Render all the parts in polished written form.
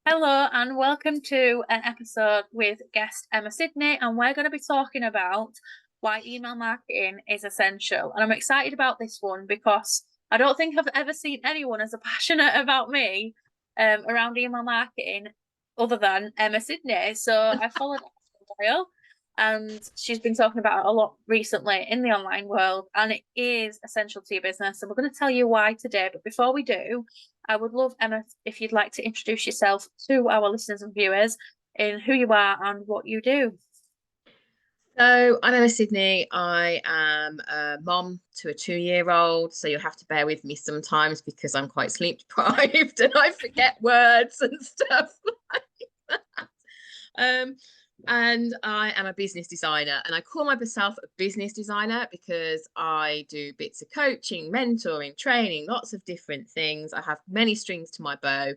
Hello and welcome to an episode with guest Emma Sidney, and we're going to be talking about why email marketing is essential. And I'm excited about this one because I don't think I've ever seen anyone as passionate about me around email marketing other than Emma Sidney. So I followed her for a while, and she's been talking about it a lot recently in the online world, and it is essential to your business. And we're going to tell you why today. But before we do, I would love, Emma, if you'd like to introduce yourself to our listeners and viewers in who you are and what you do. So I'm Emma Sidney. I am a mom to a 2-year-old, so you'll have to bear with me sometimes because I'm quite sleep deprived and I forget words and stuff like that. Um, and I am a business designer, and I call myself a business designer because I do bits of coaching, mentoring, training, lots of different things. I have many strings to my bow.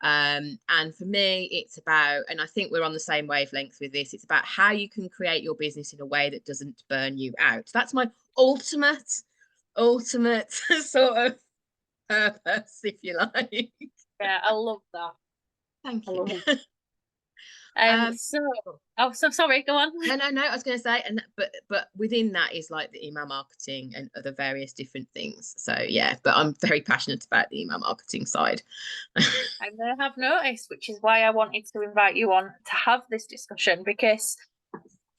And for me, it's about, and I think we're on the same wavelength with this, it's about how you can create your business in a way that doesn't burn you out. That's my ultimate sort of purpose, if you like. Yeah, I love that. Thank I you. love it. Um, So sorry, go on. no. I was going to say, and but within that is like the email marketing and other various different things. So yeah, but I'm very passionate about the email marketing side. I may have noticed, which is why I wanted to invite you on to have this discussion because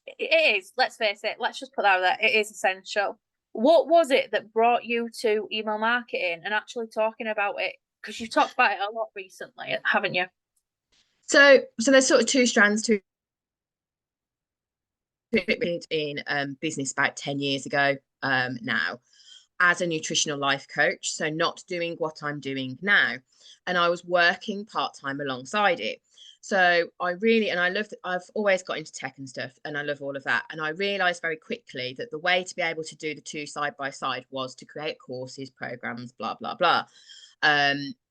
it is, let's face it, let's just put that out there, it is essential. What was it that brought you to email marketing and actually talking about it? Because you've talked about it a lot recently, haven't you? So there's sort of two strands to it in business about 10 years ago now as a nutritional life coach. So not doing what I'm doing now. And I was working part-time alongside it. So I really, and I love, I've always got into tech and stuff, and I love all of that. And I realized very quickly that the way to be able to do the two side by side was to create courses, programs, blah, blah, blah.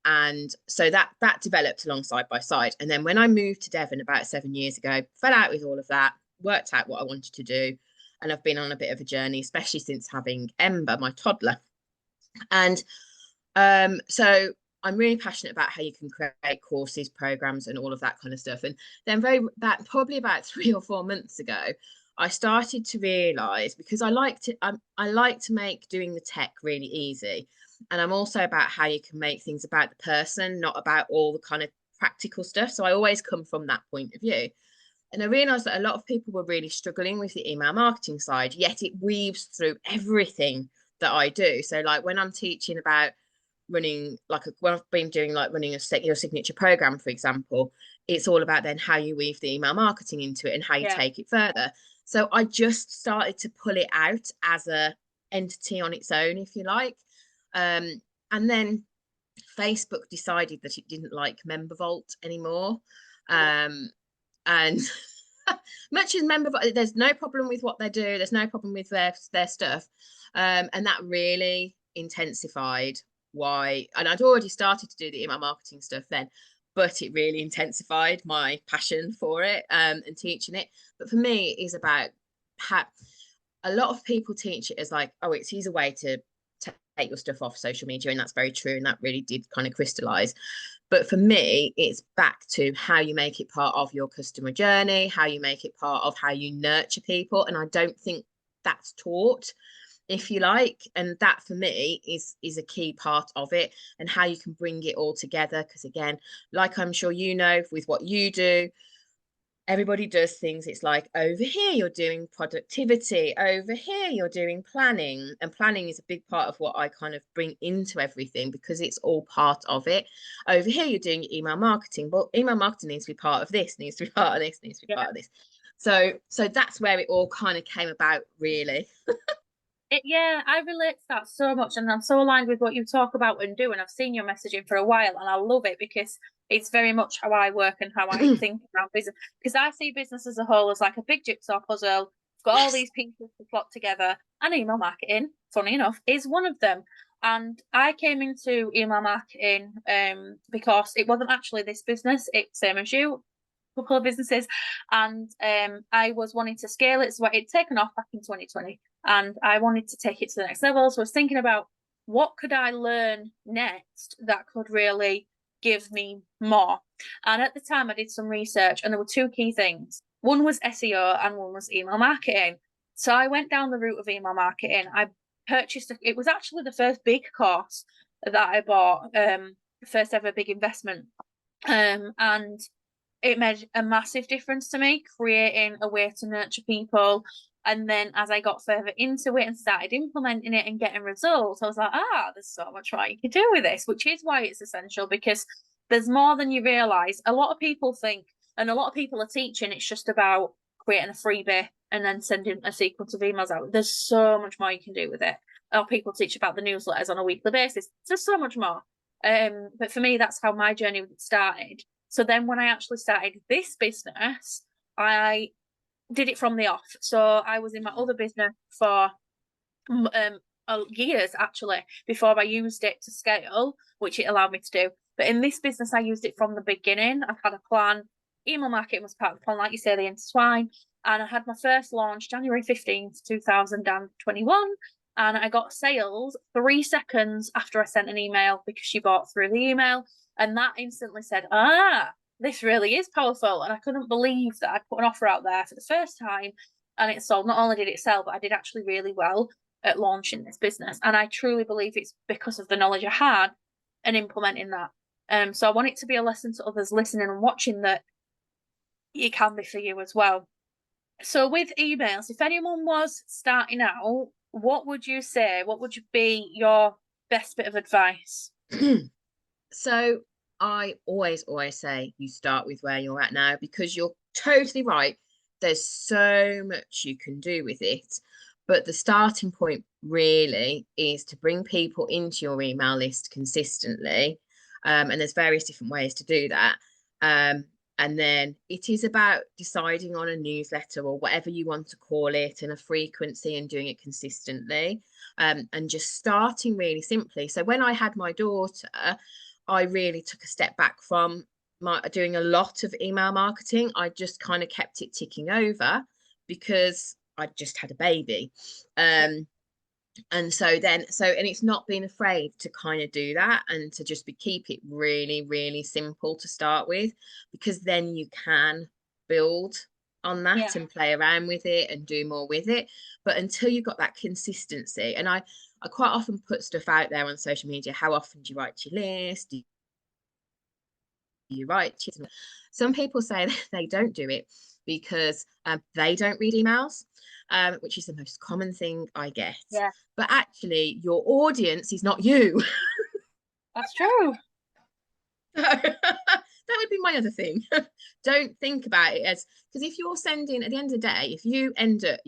And so that developed along side by side. And then when I moved to Devon about 7 years ago, fell out with all of that, worked out what I wanted to do. And I've been on a bit of a journey, especially since having Ember, my toddler. And so I'm really passionate about how you can create courses, programs, and all of that kind of stuff. And then probably about 3 or 4 months ago, I started to realize, because I like to make doing the tech really easy. And I'm also about how you can make things about the person, not about all the kind of practical stuff. So I always come from that point of view. And I realized that a lot of people were really struggling with the email marketing side, yet it weaves through everything that I do. So like when I'm teaching about running, like when I've been doing like running your signature program, for example, it's all about then how you weave the email marketing into it and how you Yeah. take it further. So I just started to pull it out as a entity on its own, if you like. And then Facebook decided that it didn't like Member Vault anymore. Um, and much as member, there's no problem with what they do. There's no problem with their stuff, and that really intensified why. And I'd already started to do the email marketing stuff then, but it really intensified my passion for it and teaching it. But for me, it is about how a lot of people teach it as like, oh, it's easy way to take your stuff off social media, and that's very true, and that really did kind of crystallize. But for me, it's back to how you make it part of your customer journey, how you make it part of how you nurture people. And I don't think that's taught, if you like. And that for me is a key part of it, and how you can bring it all together. Because again, like I'm sure you know, with what you do, everybody does things. It's like over here you're doing productivity, over here you're doing planning, and planning is a big part of what I kind of bring into everything because it's all part of it. Over here you're doing email marketing, but email marketing needs to be part of this, needs to be part of this, needs to be Yeah. part of this. So that's where it all kind of came about, really. Yeah, I relate to that so much, and I'm so aligned with what you talk about and do. And I've seen your messaging for a while, and I love it because it's very much how I work and how I think around business. Because I see business as a whole as like a big jigsaw puzzle. It's got all Yes. these pieces to plot together, and email marketing, funny enough, is one of them. And I came into email marketing because it wasn't actually this business. It's same as you, a couple of businesses, and I was wanting to scale it. So it'd taken off back in 2020 and I wanted to take it to the next level. So I was thinking about what could I learn next that could really give me more. And at the time, I did some research, and there were two key things. One was SEO, and one was email marketing. So I went down the route of email marketing. I purchased it was actually the first big course that I bought, first ever big investment. And it made a massive difference to me, creating a way to nurture people. And then as I got further into it and started implementing it and getting results, I was like, there's so much more you can do with this, which is why it's essential, because there's more than you realize. A lot of people think, and a lot of people are teaching, it's just about creating a freebie and then sending a sequence of emails out. There's so much more you can do with it. Or people teach about the newsletters on a weekly basis. There's so much more. But for me, that's how my journey started. So then when I actually started this business, I did it from the off. So I was in my other business for years, actually, before I used it to scale, which it allowed me to do. But in this business, I used it from the beginning. I had a plan. Email marketing was part of the plan, like you say, they intertwine. And I had my first launch January 15th, 2021. And I got sales 3 seconds after I sent an email because she bought through the email. And that instantly said, this really is powerful. And I couldn't believe that I'd put an offer out there for the first time and it sold. Not only did it sell, but I did actually really well at launching this business. And I truly believe it's because of the knowledge I had and implementing that. So I want it to be a lesson to others listening and watching that it can be for you as well. So with emails, if anyone was starting out, what would you say? What would be your best bit of advice? So I always say you start with where you're at now, because you're totally right. There's so much you can do with it. But the starting point really is to bring people into your email list consistently. And there's various different ways to do that. And then it is about deciding on a newsletter or whatever you want to call it, and a frequency, and doing it consistently. And just starting really simply. So when I had my daughter, I really took a step back from doing a lot of email marketing. I just kind of kept it ticking over because I just had a baby. And it's not being afraid to kind of do that, and to just keep it really, really simple to start with, because then you can build on that and play around with it and do more with it. But until you've got that consistency, and I quite often put stuff out there on social media. How often do you write to your list? Do you write to some people say that they don't do it because they don't read emails, which is the most common thing I get. But actually your audience is not you. That's true. That would be my other thing. Don't think about it as, because if you're sending, at the end of the day, if you end up,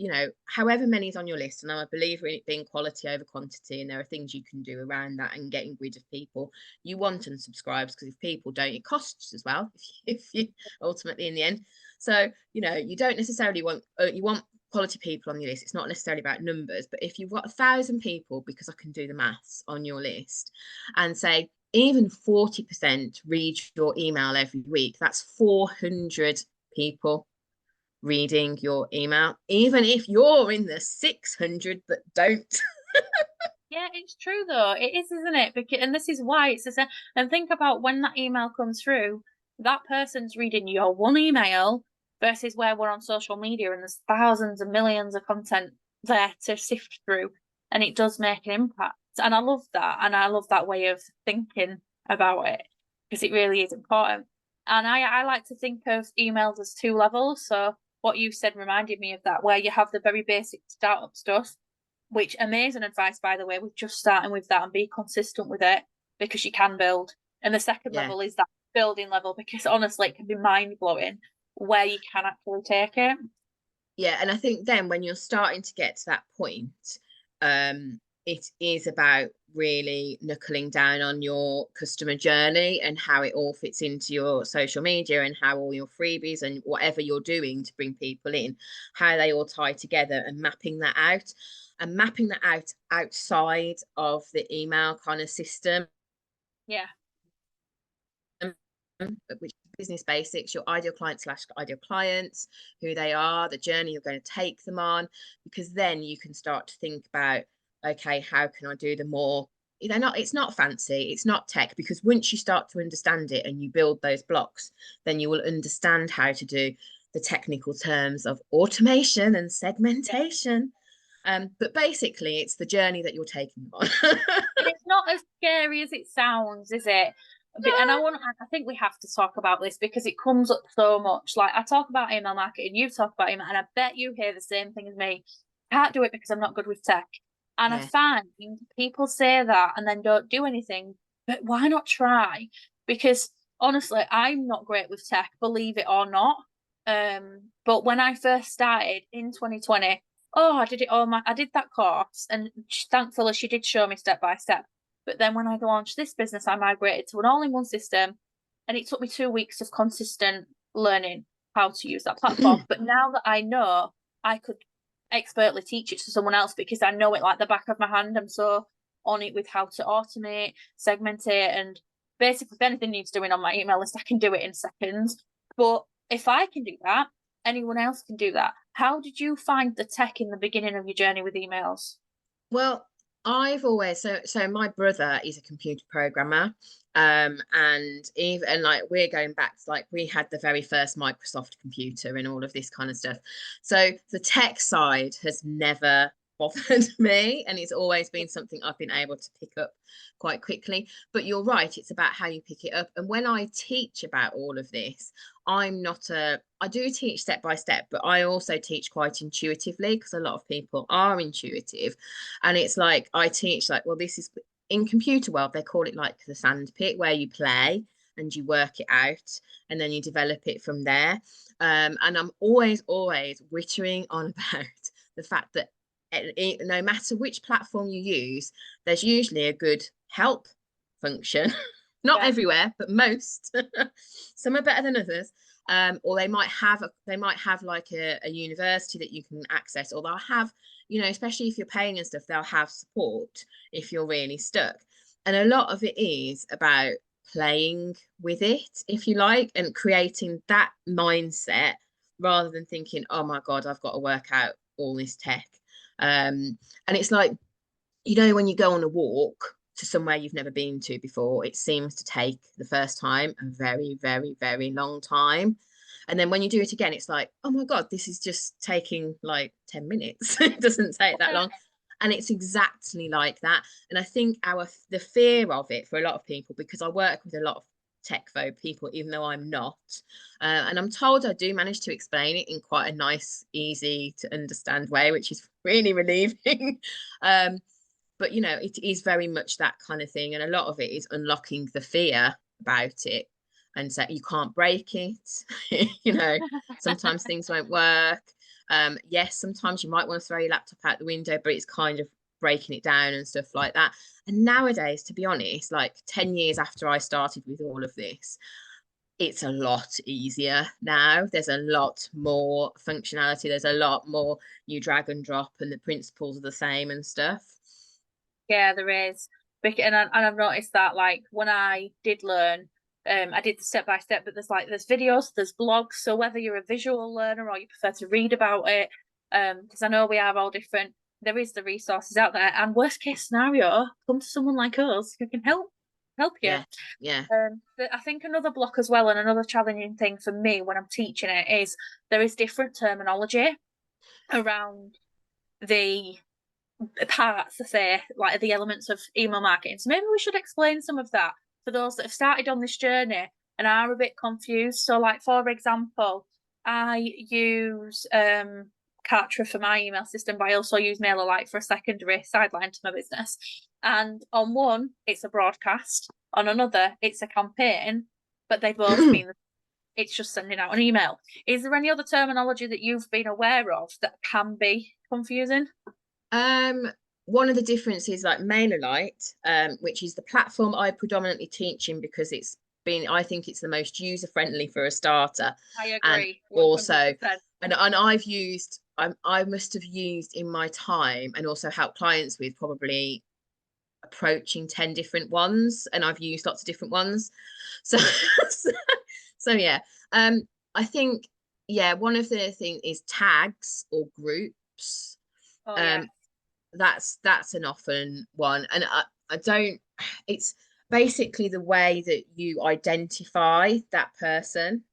however many is on your list, and I'm a believer in it being quality over quantity, and there are things you can do around that and getting rid of people you want unsubscribes, because if people don't, it costs as well, if you ultimately in the end. So you don't necessarily want you want quality people on your list. It's not necessarily about numbers, but if you've got 1,000 people, because I can do the maths, on your list, and say even 40% read your email every week, that's 400 people reading your email, even if you're in the 600 that don't. Yeah, it's true though. It is, isn't it? Because, and this is why it's the and think about when that email comes through, that person's reading your one email versus where we're on social media and there's thousands and millions of content there to sift through, and it does make an impact. And I love that, and I love that way of thinking about it, because it really is important. And I like to think of emails as 2 levels. So what you said reminded me of that, where you have the very basic startup stuff, which amazing advice, by the way, with just starting with that and be consistent with it, because you can build. And the second level is that building level, because honestly, it can be mind blowing where you can actually take it. Yeah, and I think then when you're starting to get to that point, it is about really knuckling down on your customer journey and how it all fits into your social media, and how all your freebies and whatever you're doing to bring people in, how they all tie together, and mapping that out, outside of the email kind of system. Which business basics, your ideal client / ideal clients, who they are, the journey you're going to take them on, because then you can start to think about, okay, how can I do the more they're not, it's not fancy, it's not tech, because once you start to understand it and you build those blocks, then you will understand how to do the technical terms of automation and Yeah. segmentation. But basically it's the journey that you're taking them on. And it's not as scary as it sounds, is it? And I think we have to talk about this because it comes up so much. Like I talk about email marketing, you talk about email, and I bet you hear the same thing as me. Can't do it because I'm not good with tech. And I Yeah. find people say that and then don't do anything. But why not try? Because honestly, I'm not great with tech, believe it or not. But when I first started in 2020, oh, I did that course, and thankfully she did show me step by step. But then when I launched this business, I migrated to an all-in-one system, and it took me 2 weeks of consistent learning how to use that platform. But now that I know, I could expertly teach it to someone else because I know it like the back of my hand. I'm so on it with how to automate, segment it, and basically if anything needs doing on my email list, I can do it in seconds. But if I can do that, anyone else can do that. How did you find the tech in the beginning of your journey with emails? Well, I've always, so my brother is a computer programmer. And even, and like we're going back to like we had the very first Microsoft computer and all of this kind of stuff. So the tech side has never bothered me, and it's always been something I've been able to pick up quite quickly. But you're right, it's about how you pick it up. And when I teach about all of this, I do teach step by step, but I also teach quite intuitively because a lot of people are intuitive. And it's like I teach like, well, this is in computer world, they call it like the sand pit where you play and you work it out and then you develop it from there. And I'm always wittering on about the fact that no matter which platform you use, there's usually a good help function. Not Yeah. everywhere, but most. Some are better than others. Or they might have like a university that you can access, or they'll have, especially if you're paying and stuff, they'll have support if you're really stuck. And a lot of it is about playing with it, if you like, and creating that mindset rather than thinking, oh my God, I've got to work out all this tech. And it's like, when you go on a walk to somewhere you've never been to before, it seems to take the first time a very, very, very long time. And then when you do it again, it's like, oh my God, this is just taking like 10 minutes. It doesn't take that long. And it's exactly like that. And I think the fear of it for a lot of people, because I work with a lot of tech phobe people, even though I'm not. And I'm told I do manage to explain it in quite a nice, easy to understand way, which is really relieving. But it is very much that kind of thing, and a lot of it is unlocking the fear about it, and so you can't break it. Sometimes things won't work. Yes, sometimes you might want to throw your laptop out the window, but it's kind of breaking it down and stuff like that. And nowadays, to be honest, like 10 years after I started with all of this, it's a lot easier now. There's a lot more functionality, there's a lot more you drag and drop, and the principles are the same and stuff. Yeah, there is. And I've noticed that like when I did learn, I did the step by step, but there's videos, there's blogs. So whether you're a visual learner or you prefer to read about it, because I know we are all different, there is the resources out there. And worst case scenario, come to someone like us who can help you. Yeah, yeah. But I think another block as well, and another challenging thing for me when I'm teaching it is there is different terminology around the parts to say like the elements of email marketing. So maybe we should explain some of that for those that have started on this journey and are a bit confused. So like for example, I use Kartra for my email system, but I also use MailerLite for a secondary sideline to my business. And on one, it's a broadcast. On another, it's a campaign, but they both mean it's just sending out an email. Is there any other terminology that you've been aware of that can be confusing? One of the differences, like MailerLite, which is the platform I predominantly teach in because I think it's the most user friendly for a starter. I And agree, also, 100%. and I must have used in my time and also helped clients with probably approaching 10 different ones, and I've used lots of different ones. So, so, so yeah. I think, yeah, one of the things is tags or groups. Oh yeah. Um, that's an often one, and I don't, it's basically the way that you identify that person,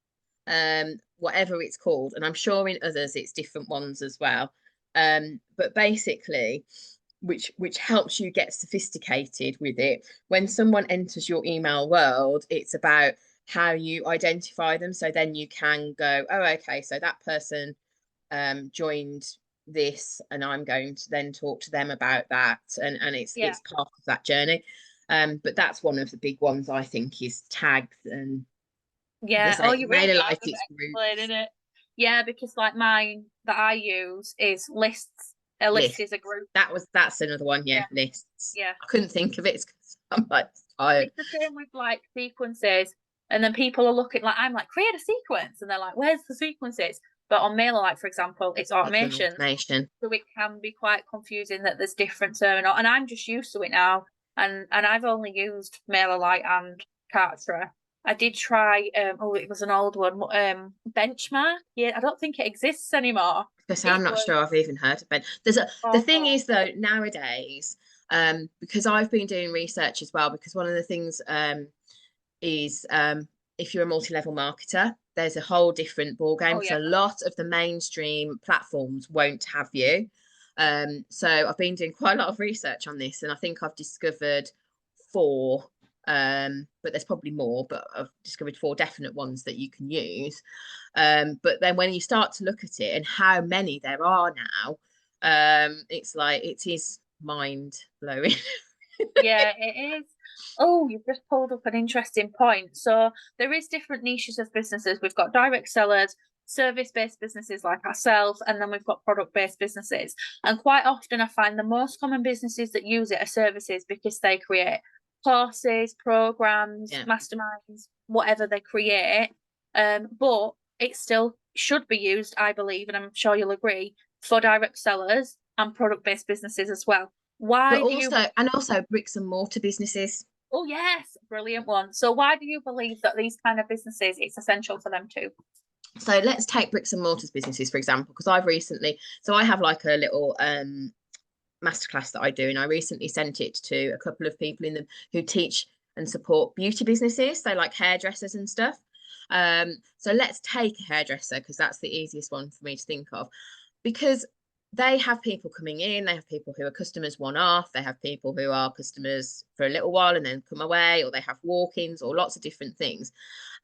whatever it's called. And I'm sure in others it's different ones as well. But basically, which helps you get sophisticated with it. When someone enters your email world, it's about how you identify them. So then you can go, oh, okay, so that person joined this, and I'm going to then talk to them about that, and Yeah. it's part of that journey. But that's one of the big ones I think is tags, and Yeah. there's Oh, a you're really right with MailerLite explaining groups, it. Yeah, because like mine that I use is lists. A list lists. is a group. That's another one, yeah, Yeah. lists. Yeah. I couldn't think of it because I'm like tired. It's the same with like sequences. And then people are looking like I'm like, create a sequence. And they're like, where's the sequences? But on MailerLite, for example, it's It's an automations. automation. So it can be quite confusing that there's different terminal. And I'm just used to it now. And I've only used MailerLite and Kartra. I did try it was an old one, Benchmark. Yeah, I don't think it exists anymore. Because It I'm not was sure I've even heard of Ben. The thing awful. is though, nowadays, because I've been doing research as well, because one of the things is if you're a multi-level marketer, there's a whole different ball game Oh because yeah. a lot of the mainstream platforms won't have you. So I've been doing quite a lot of research on this, and I think I've discovered four, but there's probably more, but I've discovered four definite ones that you can use. But then when you start to look at it and how many there are now, it's like it is mind blowing. Yeah, it is. Oh, you've just pulled up an interesting point. So there is different niches of businesses. We've got direct sellers, service-based businesses like ourselves, and then we've got product-based businesses. And quite often I find the most common businesses that use it are services because they create courses, programs, Yeah. masterminds, whatever they create. But it still should be used, I believe, and I'm sure you'll agree, for direct sellers and product-based businesses as well. But Why do you also bricks and mortar businesses. Oh, yes, brilliant one. So, why do you believe that these kind of businesses, it's essential for them too? So let's take bricks and mortars businesses, for example, because I've recently, so I have like a little masterclass that I do, and I recently sent it to a couple of people in them who teach and support beauty businesses, so like hairdressers and stuff. So let's take a hairdresser because that's the easiest one for me to think of, because they have people coming in, they have people who are customers one off, they have people who are customers for a little while and then come away, or they have walk-ins or lots of different things.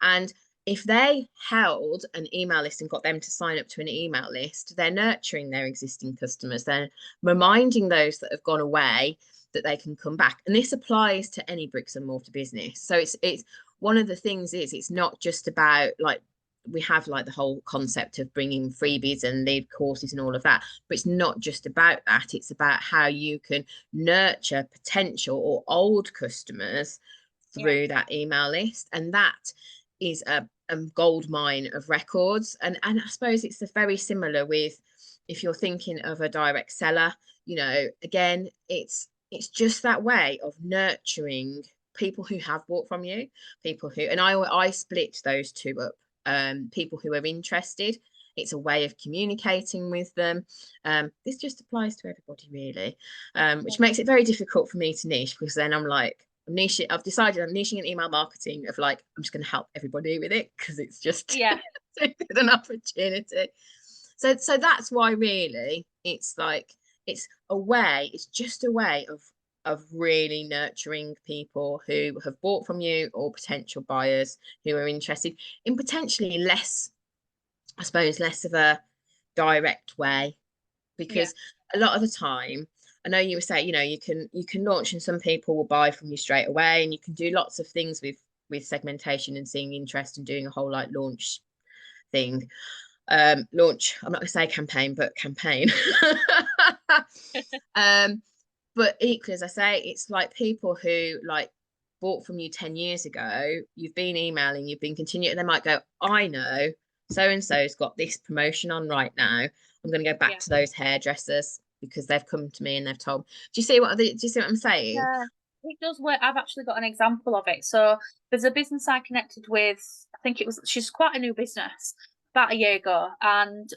And if they held an email list and got them to sign up to an email list, they're nurturing their existing customers. They're reminding those that have gone away that they can come back. And this applies to any bricks and mortar business. So it's one of the things is it's not just about like we have like the whole concept of bringing freebies and lead courses and all of that, but it's not just about that. It's about how you can nurture potential or old customers Yeah, through that email list, and that is a gold mine of records. And I suppose it's very similar with if you're thinking of a direct seller. Again, it's just that way of nurturing people who have bought from you, people who, and I split those two up. People who are interested, it's a way of communicating with them. This just applies to everybody really, which makes it very difficult for me to niche, because then I'm like, I've decided I'm niching in email marketing of like, I'm just going to help everybody with it because it's just yeah, a good an opportunity. So that's why really it's like it's just a way of really nurturing people who have bought from you or potential buyers who are interested in potentially less, I suppose, less of a direct way. yeah, Because a lot of the time, I know you were saying, you can launch and some people will buy from you straight away, and you can do lots of things with segmentation and seeing interest and doing a whole like launch thing. Launch, I'm not gonna say campaign, but campaign. um, but equally, as I say, it's like people who like bought from you 10 years ago, you've been emailing, you've been continuing, they might go, I know so and so's got this promotion on right now. I'm going to go back yeah, to those hairdressers because they've come to me and they've told me. Do you see what I'm saying? yeah. It does work. I've actually got an example of it. So there's a business I connected with. I think she's quite a new business about a year ago, and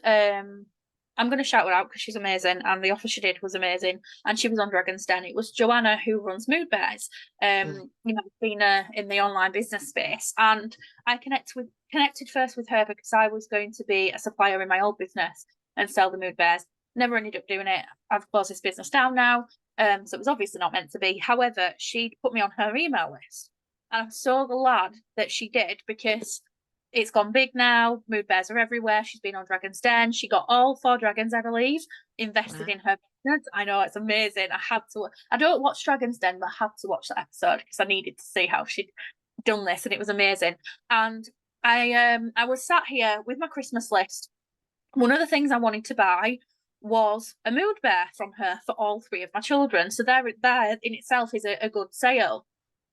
I'm going to shout her out because she's amazing, and the offer she did was amazing, and she was on Dragon's Den. It was Joanna, who runs Mood Bears. Mm. You know, been in the online business space, and I connected first with her because I was going to be a supplier in my old business and sell the Mood Bears. Never ended up doing it. I've closed this business down now, so it was obviously not meant to be. However, she'd put me on her email list, and I'm so glad that she did because it's gone big now. Mood bears are everywhere. She's been on Dragon's Den. She got all 4 dragons, I believe, invested Wow. in her business. I know, it's amazing. I had to. I don't watch Dragon's Den, but I had to watch that episode because I needed to see how she'd done this, and it was amazing. And I was sat here with my Christmas list. One of the things I wanted to buy was a mood bear from her for all 3 of my children. So there in itself is a good sale.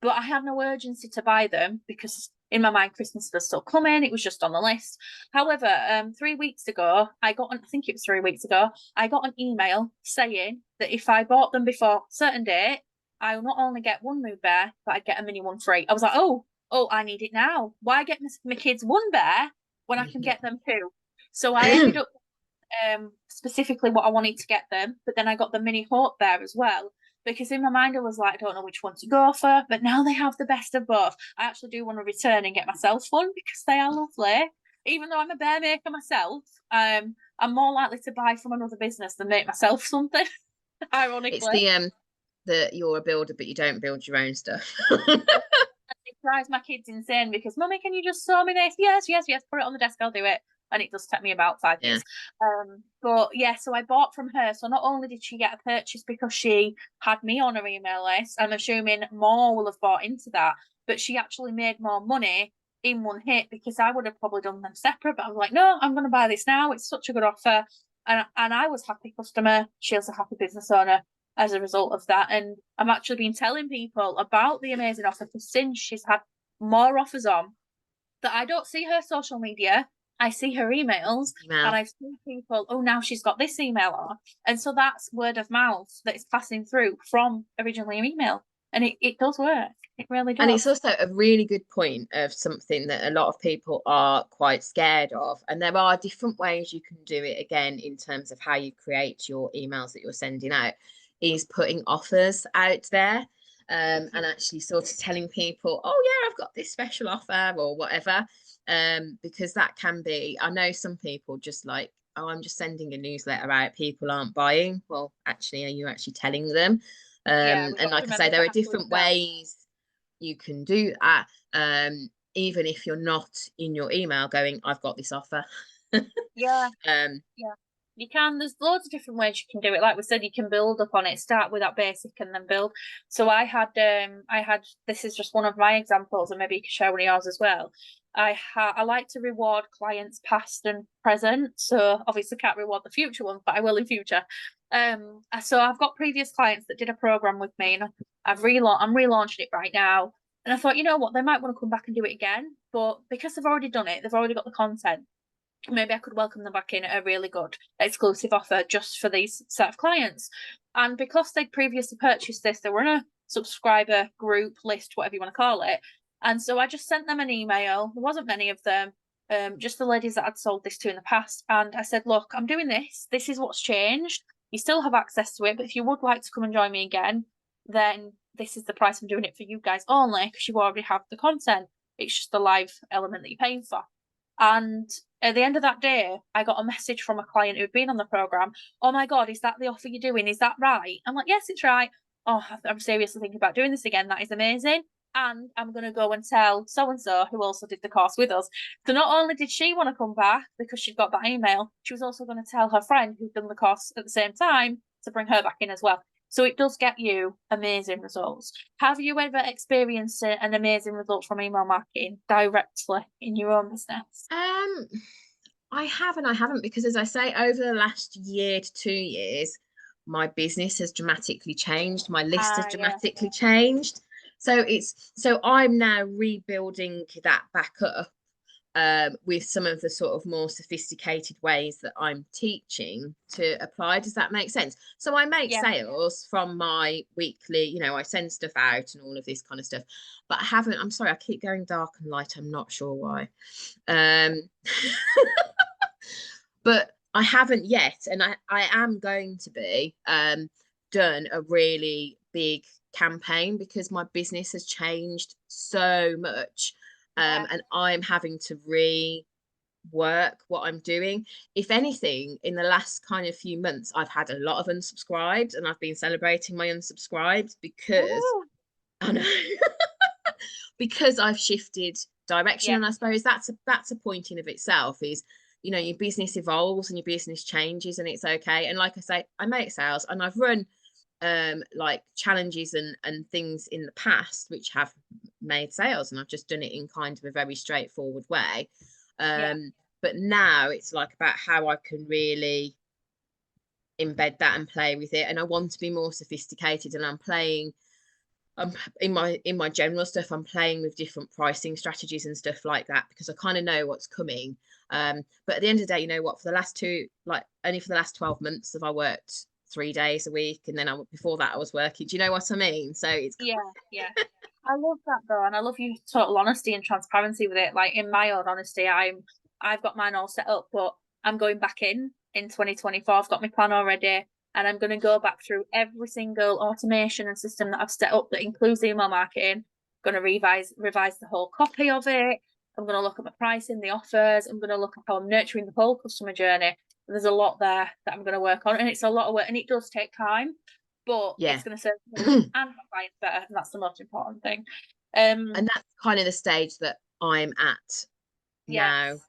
But I had no urgency to buy them because in my mind Christmas was still coming. It was just on the list. However, 3 weeks ago, I think it was 3 weeks ago, I got an email saying that if I bought them before a certain date, I will not only get one mood bear, but I'd get a mini one free. I was like, oh, I need it now. Why get my kids one bear when I can get them 2? So I ended up specifically what I wanted to get them, but then I got the mini hawk bear as well because in my mind I was like, I don't know which one to go for, but now they have the best of both. I actually do want to return and get myself one because they are lovely. Even though I'm a bear maker myself, I'm more likely to buy from another business than make myself something. It's Ironically, the you're a builder, but you don't build your own stuff. it drives my kids insane because, Mummy, can you just sew me this? Yes, yes, yes. Put it on the desk. I'll do it. And it does take me about 5 years. Yeah. But yeah, so I bought from her. So not only did she get a purchase because she had me on her email list, I'm assuming more will have bought into that, but she actually made more money in one hit because I would have probably done them separate. But I was like, no, I'm going to buy this now. It's such a good offer. And I was happy customer. She was a happy business owner as a result of that. And I'm actually been telling people about the amazing offer because since she's had more offers on that I don't see her social media. I see her emails and Email. I've seen people, oh, now she's got this email on. And so that's word of mouth that is passing through from originally an email. And it does work. It really And it's does. also a really good point of something that a lot of people are quite scared of. And there are different ways you can do it again in terms of how you create your emails that you're sending out, is putting offers out there. And actually sort of telling people, oh yeah, I've got this special offer or whatever. Because that can be, I know some people just like, oh, I'm just sending a newsletter out, people aren't buying. Well, actually, are you actually telling them? Yeah, we've And got to like I say, remember there to are actually different sell. ways you can do that. Even if you're not in your email going, I've got this offer. Yeah, um, yeah. You can. There's loads of different ways you can do it. Like we said, you can build up on it. Start with that basic and then build. So I had. This is just one of my examples, and maybe you can share one of yours as well. I like to reward clients past and present. So obviously can't reward the future ones, but I will in future. So I've got previous clients that did a program with me, and I'm relaunching it right now. And I thought, you know what, they might want to come back and do it again, but because they've already done it, they've already got the content, maybe I could welcome them back in at a really good exclusive offer just for these set of clients. And because they'd previously purchased this, they were in a subscriber group list, whatever you want to call it. And so I just sent them an email. There wasn't many of them, just the ladies that I'd sold this to in the past. And I said, look, I'm doing this. This is what's changed. You still have access to it, but if you would like to come and join me again, then this is the price I'm doing it for you guys only because you already have the content. It's just the live element that you're paying for. And at the end of that day, I got a message from a client who'd been on the program. Oh my God, is that the offer you're doing? Is that right? I'm like, yes, it's right. Oh, I'm seriously thinking about doing this again. That is amazing. And I'm going to go and tell so and so who also did the course with us. So not only did she want to come back because she'd got that email, she was also going to tell her friend who'd done the course at the same time to bring her back in as well. So it does get you amazing results. Have you ever experienced an amazing result from email marketing directly in your own business? um, I have and I haven't, because as I say, over the last year to 2 years, my business has dramatically changed. My list has Yeah. dramatically changed. So I'm now rebuilding that back up, with some of the sort of more sophisticated ways that I'm teaching to apply. Does that make sense? So I make Yeah. sales from my weekly, I send stuff out and all of this kind of stuff, but I haven't, I'm sorry, I keep going dark and light. I'm not sure why. Um, but I haven't yet, and I am going to be done a really big campaign because my business has changed so much, Yeah, and I'm having to rework what I'm doing. If anything, in the last kind of few months, I've had a lot of unsubscribed, and I've been celebrating my unsubscribed because Woo! I know because I've shifted direction, Yeah, and I suppose that's a point in of itself is your business evolves and your business changes, and it's okay. And like I say, I make sales, and I've run like challenges and things in the past which have made sales, and I've just done it in kind of a very straightforward way. yeah, But now it's like about how I can really embed that and play with it, and I want to be more sophisticated, and I'm in my general stuff, I'm playing with different pricing strategies and stuff like that because I kind of know what's coming. But at the end of the day, you know what, for the last only for the last 12 months have I worked 3 days a week, and then before that I was working. Do you know what I mean? So it's yeah, yeah. I love that though, and I love your total honesty and transparency with it. Like in my own honesty, I've got mine all set up, but I'm going back in 2024. I've got my plan already, and I'm going to go back through every single automation and system that I've set up that includes email marketing. I'm going to revise the whole copy of it. I'm going to look at my pricing, the offers. I'm going to look at how I'm nurturing the whole customer journey. There's a lot there that I'm going to work on, and it's a lot of work, and it does take time, but yeah. it's going to serve me And and my clients better, and that's the most important thing. Um, that's kind of the stage that I'm at now, yes,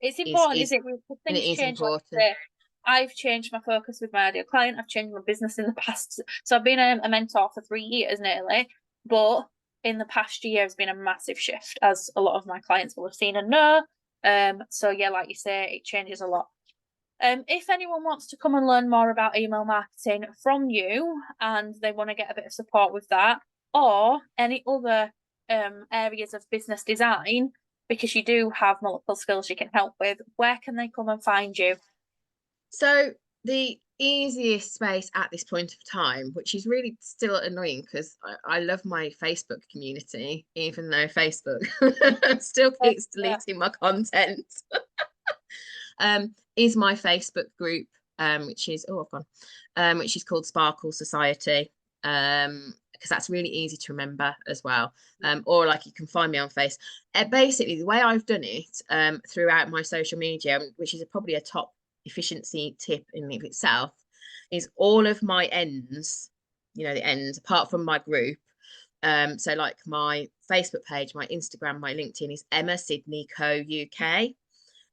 it's is important, is is it? Because and it things is change. Like important. I say, I've changed my focus with my ideal client. I've changed my business in the past. So I've been a mentor for 3 years nearly, but in the past year has been a massive shift, as a lot of my clients will have seen and know. So yeah, like you say, it changes a lot. If anyone wants to come and learn more about email marketing from you and they want to get a bit of support with that, or any other areas of business design, because you do have multiple skills you can help with, where can they come and find you? So the easiest space at this point of time, which is really still annoying because I love my Facebook community, even though Facebook still keeps Yeah, deleting my content, is my Facebook group, which is I've gone, which is called Sparkle Society. Because that's really easy to remember as well. Or like you can find me on Face. Basically, the way I've done it throughout my social media, which is probably a top efficiency tip in of itself, is all of my ends, the ends, apart from my group. So like my Facebook page, my Instagram, my LinkedIn is Emma Sidney Co UK,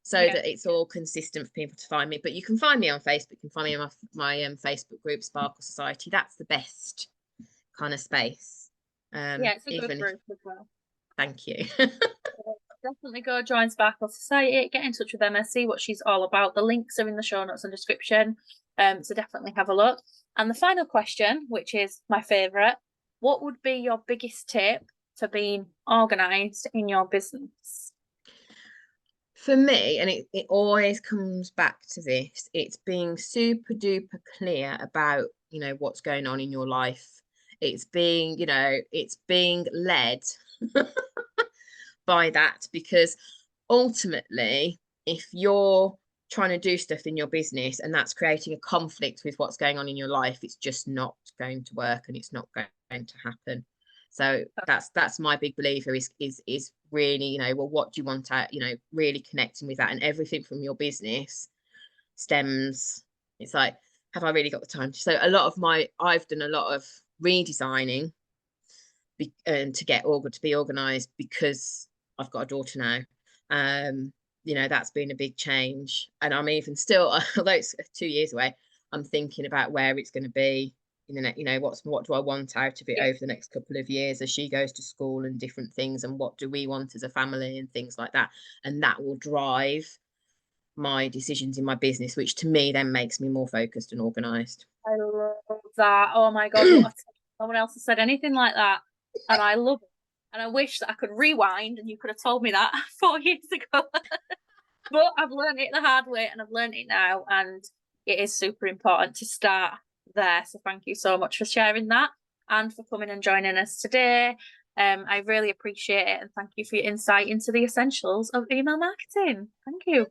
so yeah, that it's all consistent for people to find me. But you can find me on Facebook. You can find me on my Facebook group, Sparkle Society. That's the best kind of space. yeah. It's a good Even if, group as well. thank you. Definitely go join Sparkle Society, get in touch with Emma, see what she's all about. The links are in the show notes and description. So definitely have a look. And the final question, which is my favourite, what would be your biggest tip for being organised in your business? For me, and it always comes back to this, it's being super duper clear about, what's going on in your life. It's being led by that, because ultimately, if you're trying to do stuff in your business and that's creating a conflict with what's going on in your life, it's just not going to work and it's not going to happen. So that's my big believer is really, well, what do you want out, really connecting with that, and everything from your business stems. It's like, have I really got the time? So I've done a lot of redesigning and to be organized because I've got a daughter now. That's been a big change, and I'm even still, although it's 2 years away, I'm thinking about where it's going to be in the next. What do I want out of it Yeah, over the next couple of years as she goes to school and different things, and what do we want as a family and things like that, and that will drive my decisions in my business, which to me then makes me more focused and organized. I love that. Oh my God, what a tip. No one else has said anything like that. And I love it. And I wish that I could rewind and you could have told me that 4 years ago. But I've learned it the hard way and I've learned it now. And it is super important to start there. So thank you so much for sharing that and for coming and joining us today. I really appreciate it. And thank you for your insight into the essentials of email marketing. Thank you.